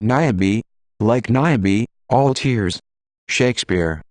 Niobe, like Niobe, all tears. Shakespeare.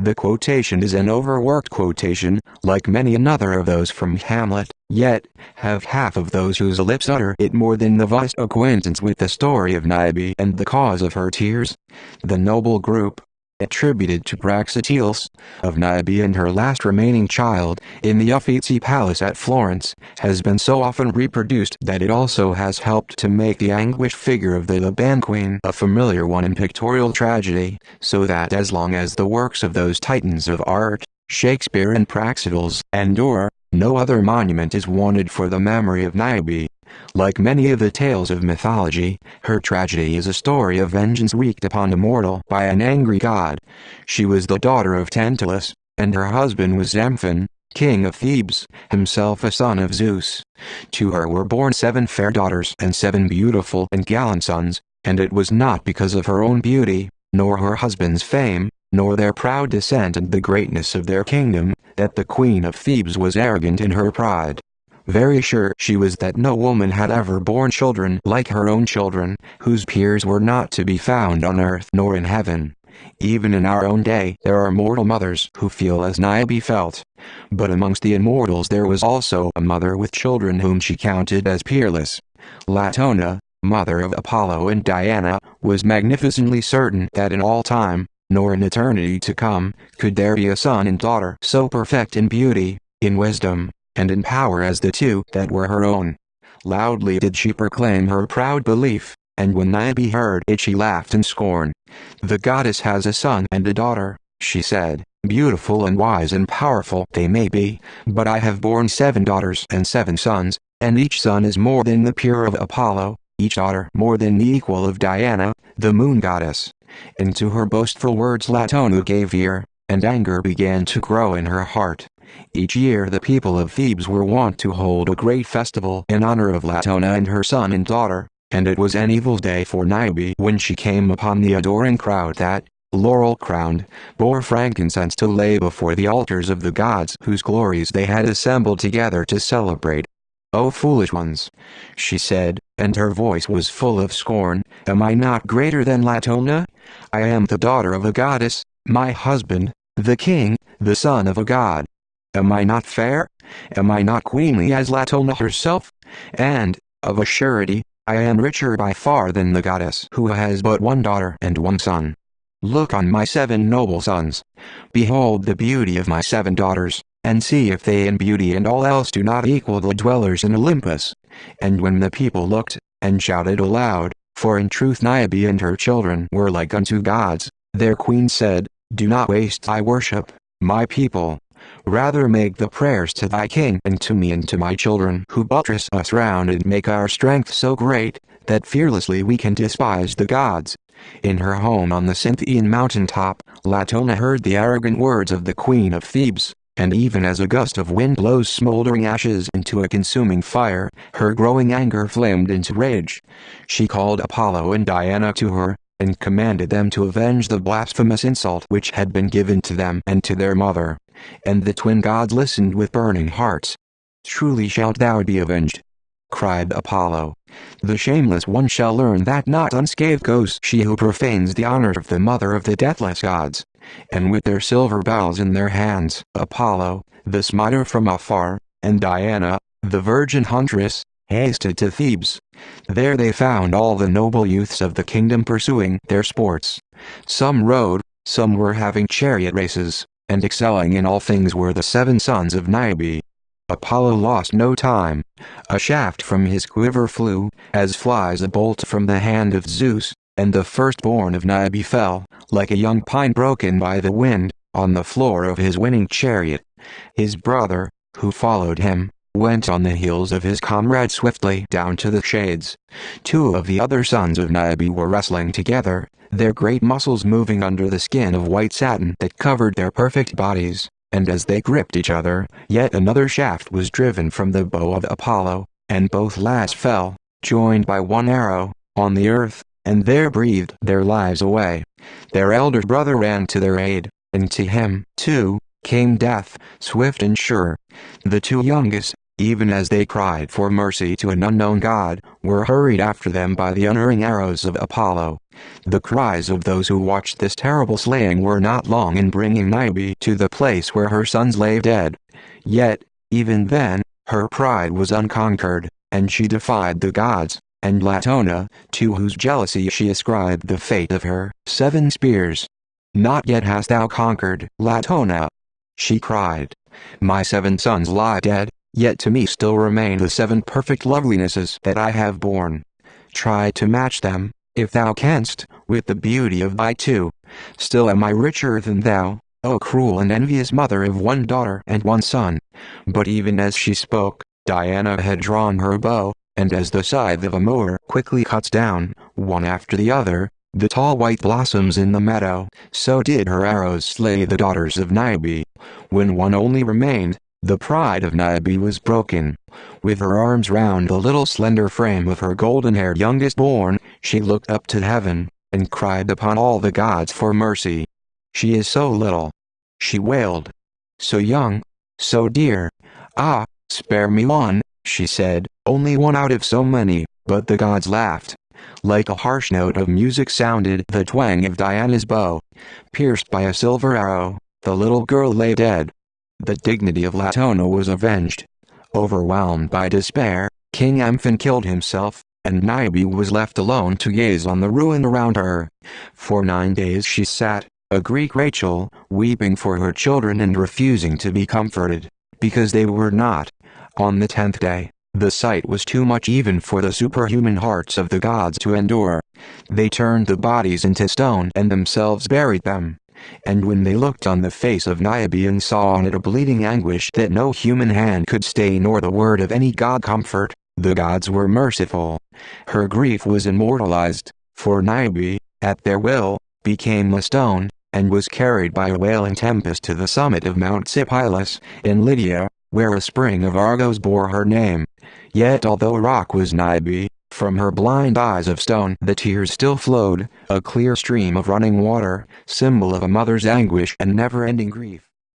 The quotation is an overworked quotation, like many another of those from Hamlet, yet, have half of those whose lips utter it more than the vast acquaintance with the story of Niobe and the cause of her tears. The noble group, attributed to Praxiteles, of Niobe and her last remaining child, in the Uffizi Palace at Florence, has been so often reproduced that it also has helped to make the anguished figure of the Theban queen a familiar one in pictorial tragedy, so that as long as the works of those titans of art, Shakespeare and Praxiteles, endure, no other monument is wanted for the memory of Niobe. Like many of the tales of mythology, her tragedy is a story of vengeance wreaked upon a mortal by an angry god. She was the daughter of Tantalus, and her husband was Zamphon, king of Thebes, himself a son of Zeus. To her were born 7 fair daughters and 7 beautiful and gallant sons, and it was not because of her own beauty, nor her husband's fame, nor their proud descent and the greatness of their kingdom, that the queen of Thebes was arrogant in her pride. Very sure she was that no woman had ever borne children like her own children, whose peers were not to be found on earth nor in heaven. Even in our own day there are mortal mothers who feel as Niobe felt. But amongst the immortals there was also a mother with children whom she counted as peerless. Latona, mother of Apollo and Diana, was magnificently certain that in all time, nor in eternity to come, could there be a son and daughter so perfect in beauty, in wisdom, and in power as the two that were her own. Loudly did she proclaim her proud belief, and when Niobe heard it she laughed in scorn. "The goddess has a son and a daughter," she said, "beautiful and wise and powerful they may be, but I have borne 7 daughters and 7 sons, and each son is more than the peer of Apollo, each daughter more than the equal of Diana, the moon goddess." And to her boastful words Latona gave ear, and anger began to grow in her heart. Each year the people of Thebes were wont to hold a great festival in honor of Latona and her son and daughter, and it was an evil day for Niobe when she came upon the adoring crowd that, laurel-crowned, bore frankincense to lay before the altars of the gods whose glories they had assembled together to celebrate. "O foolish ones," she said, and her voice was full of scorn, "am I not greater than Latona? I am the daughter of a goddess, my husband, the king, the son of a god. Am I not fair? Am I not queenly as Latona herself? And, of a surety, I am richer by far than the goddess who has but 1 daughter and 1 son. Look on my 7 noble sons. Behold the beauty of my 7 daughters, and see if they in beauty and all else do not equal the dwellers in Olympus." And when the people looked, and shouted aloud, for in truth Niobe and her children were like unto gods, their queen said, "Do not waste thy worship, my people. Rather make the prayers to thy king and to me and to my children who buttress us round and make our strength so great, that fearlessly we can despise the gods." In her home on the Cynthian mountain top, Latona heard the arrogant words of the queen of Thebes, and even as a gust of wind blows smoldering ashes into a consuming fire, her growing anger flamed into rage. She called Apollo and Diana to her, and commanded them to avenge the blasphemous insult which had been given to them and to their mother. And the twin gods listened with burning hearts. "Truly shalt thou be avenged," cried Apollo. "The shameless one shall learn that not unscathed goes she who profanes the honor of the mother of the deathless gods." And with their silver bowls in their hands, Apollo, the smiter from afar, and Diana, the virgin huntress, hasted to Thebes. There they found all the noble youths of the kingdom pursuing their sports. Some rode, some were having chariot races, and excelling in all things were the 7 sons of Niobe. Apollo lost no time. A shaft from his quiver flew, as flies a bolt from the hand of Zeus, and the firstborn of Niobe fell, like a young pine broken by the wind, on the floor of his winning chariot. His brother, who followed him, went on the heels of his comrade swiftly down to the shades. 2 of the other sons of Niobe were wrestling together, their great muscles moving under the skin of white satin that covered their perfect bodies, and as they gripped each other, yet another shaft was driven from the bow of Apollo, and both lads fell, joined by 1 arrow, on the earth, and there breathed their lives away. Their elder brother ran to their aid, and to him, too, came death, swift and sure. The 2 youngest, even as they cried for mercy to an unknown god, were hurried after them by the unerring arrows of Apollo, The cries of those who watched this terrible slaying were not long in bringing Niobe to the place where her sons lay dead. Yet, even then, her pride was unconquered, and she defied the gods, and Latona, to whose jealousy she ascribed the fate of her 7 spears. "Not yet hast thou conquered, Latona," she cried. "My 7 sons lie dead, yet to me still remain the 7 perfect lovelinesses that I have borne. Try to match them, if thou canst, with the beauty of thy 2. Still am I richer than thou, O cruel and envious mother of 1 daughter and 1 son." But even as she spoke, Diana had drawn her bow, and as the scythe of a mower quickly cuts down, one after the other, the tall white blossoms in the meadow, so did her arrows slay the daughters of Niobe. When one only remained, the pride of Niobe was broken. With her arms round the little slender frame of her golden-haired youngest born, she looked up to heaven, and cried upon all the gods for mercy. "She is so little," she wailed. "So young, so dear. Ah, spare me one," she said, "only one out of so many." But the gods laughed. Like a harsh note of music sounded the twang of Diana's bow. Pierced by a silver arrow, the little girl lay dead. The dignity of Latona was avenged. Overwhelmed by despair, King Amphin killed himself, and Niobe was left alone to gaze on the ruin around her. For 9 days she sat, a Greek Rachel, weeping for her children and refusing to be comforted, because they were not. On the 10th day, the sight was too much even for the superhuman hearts of the gods to endure. They turned the bodies into stone and themselves buried them. And when they looked on the face of Niobe and saw on it a bleeding anguish that no human hand could stay nor the word of any god comfort, the gods were merciful. Her grief was immortalized, for Niobe, at their will, became a stone, and was carried by a wailing tempest to the summit of Mount Sipylus, in Lydia, where a spring of Argos bore her name. Yet although rock was Niobe, from her blind eyes of stone the tears still flowed, a clear stream of running water, symbol of a mother's anguish and never-ending grief.